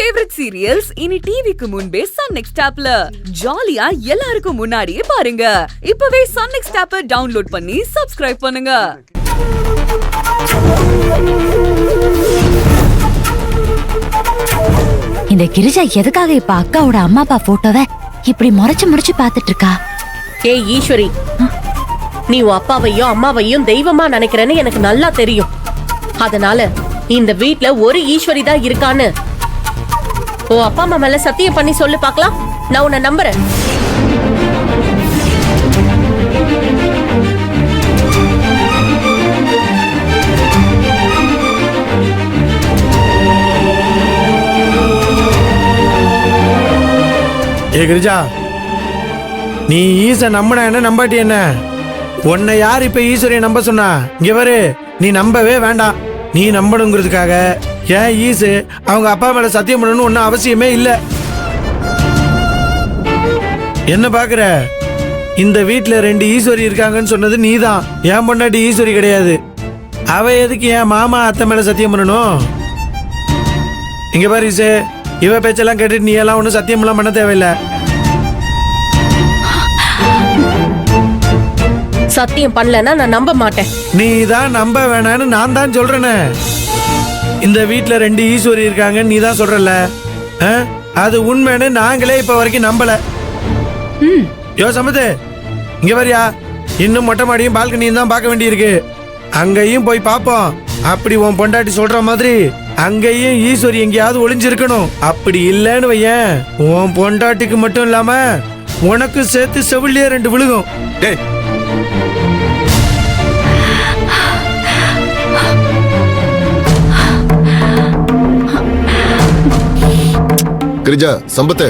Favourite serials இனி டிவிக்கு முன்பே சன் நெக்ஸ்ட் ஆப்ல ஜாலியா எல்லாருக்கும் முன்னாடியே பாருங்க. இப்பவே சன் நெக்ஸ்ட் ஆப்பை டவுன்லோட் பண்ணி சப்ஸ்கிரைப் பண்ணுங்க. இந்த கிரிஜா எதுக்காக இப்ப அக்காவோட அம்மா அப்பா போட்டோவை இப்படி முறைச்சு பாத்துட்டு இருக்கா? ஏய் ஈஸ்வரி, நீ உன் அப்பாவையும் அம்மாவையும் தெய்வமா நினைக்கிறேன்னு எனக்கு நல்லா தெரியும். அதனால இந்த வீட்ல ஒரு ஈஸ்வரி தான் இருக்கான்னு உன் அப்பா அம்மா மேல சத்தியம் பண்ணி சொல்லு பாக்கலாம். நான் உன்னை நம்புறேன். ஏ கிரிஜா, நீ ஈச நம்பின என்ன நம்பாட்டி என்ன? உன்னை யார் இப்ப ஈஸ்வரியை நம்ப சொன்னா? இங்க பாரு, நீ நம்பவே வேண்டாம். நீ நம்பணுங்கிறதுக்காக ஏன் ஈசு அவங்க அப்பா மேல சத்தியம் பண்ணணும்னு ஒன்னும் அவசியமே இல்லை. என்ன பாக்குற? இந்த வீட்டுல 2 ஈஸ்வரி இருக்காங்கன்னு சொன்னது நீதான். ஏன் பொண்டாட்டி ஈஸ்வரி கிடையாது. அவ எதுக்கு என் மாமா அத்தை மேல சத்தியம் பண்ணணும்? இங்க பாரு ஈசு, இவ பேச்செல்லாம் கேட்டுட்டு நீ எல்லாம் ஒன்னும் சத்தியம் எல்லாம் பண்ண தேவையில்லை. சத்தியம் பண்ணலன்னா நான் நம்ப மாட்டேன். நீ தான் நம்ப வேணான்னு நான் தான் சொல்றேனே. இந்த வீட்டுல 2 ஈஸ்வரி இருக்காங்க நீ தான் சொல்றல, அது உண்மைன்னு நாங்களே இப்ப வரைக்கும் நம்பல. யோ சமத்து, இங்க வரியா? இன்னும் மொட்டை மாடியும் பால்கனியும் தான் பார்க்க வேண்டியிருக்கு. அங்கேயும் போய் பார்ப்போம். அப்படி உன் பொண்டாட்டி சொல்ற மாதிரி அங்கேயும் ஈஸ்வரி எங்கேயாவது ஒளிஞ்சிருக்கணும். அப்படி இல்லைன்னு வையன், உன் பொண்டாட்டிக்கு மட்டும் இல்லாம உனக்கு சேர்த்து செவிலியே 2 விழுகும். கிரிஜா, சம்பத்து,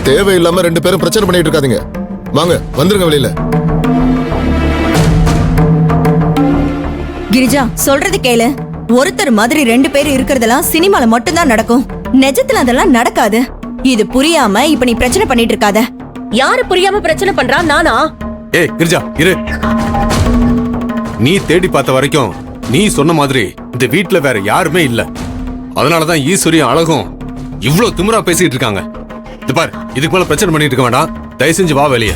தேவையில்லாம 2 பேரும் பிரச்சனை பண்ணிட்டு இருக்காதீங்க. வாங்க, வந்துருங்க வெளியில. கிரிஜா, சொல்றது கேளு. ஒருத்தர் மாதிரி 2 பேர் இருக்கிறதெல்லாம் சினிமால மட்டும்தான் நடக்கும். நிஜத்துல அதெல்லாம் நடக்காது. இது புரியாம இப்ப நீ பிரச்சனை பண்ணிட்டு இருக்காத. யாரு புரியாம பிரச்சனை பண்றா? நானா? ஏய் கிரிஜா, இரு. நீ தேடி பார்த்த வரைக்கும் நீ சொன்ன மாதிரி இந்த வீட்டுல வேற யாருமே இல்ல. அதனாலதான் ஈஸ்வரியும் அழகும் இவ்ளோ திமிரா பேசிட்டு இருக்காங்க. இது பாரு, இதுக்கு மேல பிரச்சனை பண்ணிட்டு இருக்க வேண்டாம். தயவு செஞ்சு வா வெளியே.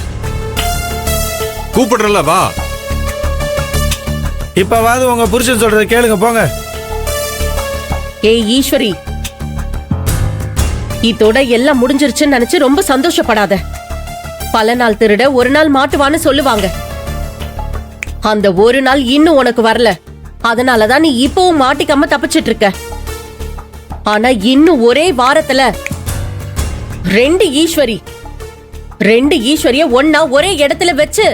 கூப்பிடுறல, வா. இப்பவாது உங்க புருஷன் சொல்றத கேளுங்க, போங்க. ஏய் ஈஸ்வரி, இதோட எல்லாம் முடிஞ்சிருச்சுன்னு நினைச்சு ரொம்ப சந்தோஷப்படாத. பல நாள் திருட ஒரு நாள் மாட்டுவான்னு சொல்லுவாங்க. அந்த ஒரு நாள் இன்னும் உனக்கு வரல. அதனாலதான் நீ இப்பவும் மாட்டிக்காம தப்பிச்சிட்டு இருக்க. ஆனா இன்னும் ஒரே வாரத்துல 2 ஈஸ்வரிய ஒன்னா ஒரே இடத்துல வச்சு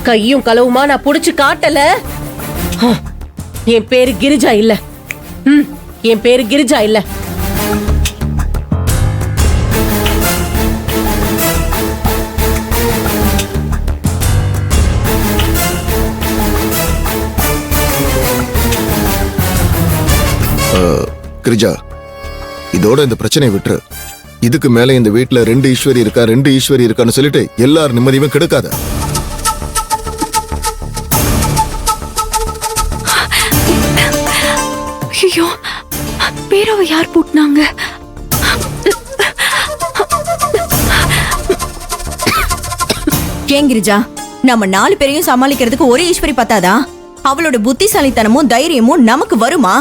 கையும் களவுமா நான் புடிச்சு காட்டல. என் பேரு கிரிஜா இல்ல. என் பேரு கிரிஜா இல்ல. கிரிஜா, இதோட இந்த பிரச்சனையை விட்டுரு. இதுக்கு மேல இந்த வீட்டுல 2 ஈஸ்வரி இருக்கா 2 ஈஸ்வரி இருக்கான்னு சொல்லிட்டு எல்லாரும் நிம்மதியுமே கெடுக்காத. ஐயோ, பேரவ யார் போட்டுனாங்க? ஏன் கிரிஜா, நம்ம 4 பேரையும் சமாளிக்கிறதுக்கு ஒரு ஈஸ்வரி பத்தாதா? அவளோட புத்திசாலித்தனமும் தைரியமும் நமக்கு வருமா?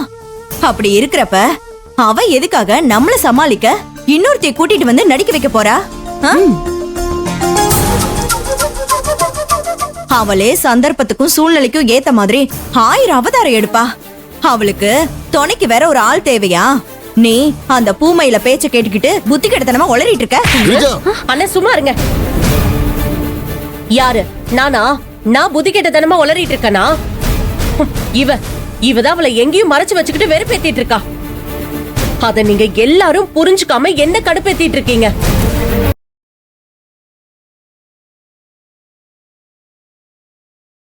அப்படி இருக்கிறப்ப அவ எதுக்காக நம்மள சமாளிக்க இன்னொருத்தைய கூட்டிட்டு வந்து நடிக்க வைக்க போறா? அவளே சந்தர்ப்பத்துக்கும் சூழ்நிலைக்கும் ஏத்த மாதிரி 1000 அவதாரம் எடுப்பா. அவளுக்கு துணைக்கு வேற ஒரு ஆள் தேவையா? நீ அந்த பூமையில பேச்ச கேட்டுக்கிட்டு புத்தி கெடுத்தனமா உளறிட்டு இருக்க. அண்ணா சும்மா இருங்க. யாரு? நானா? நான் புத்தி கெட்டத்தனமா உளறிட்டு இருக்கனா? இவதான் அவளை எங்கேயும் மறைச்சு வச்சுக்கிட்டு வெறுப்பேத்திட்டு இருக்கா. அத நீங்க எல்லாரும் புரிஞ்சுக்காம என்ன கடுப்பேத்திட்டு இருக்கீங்க?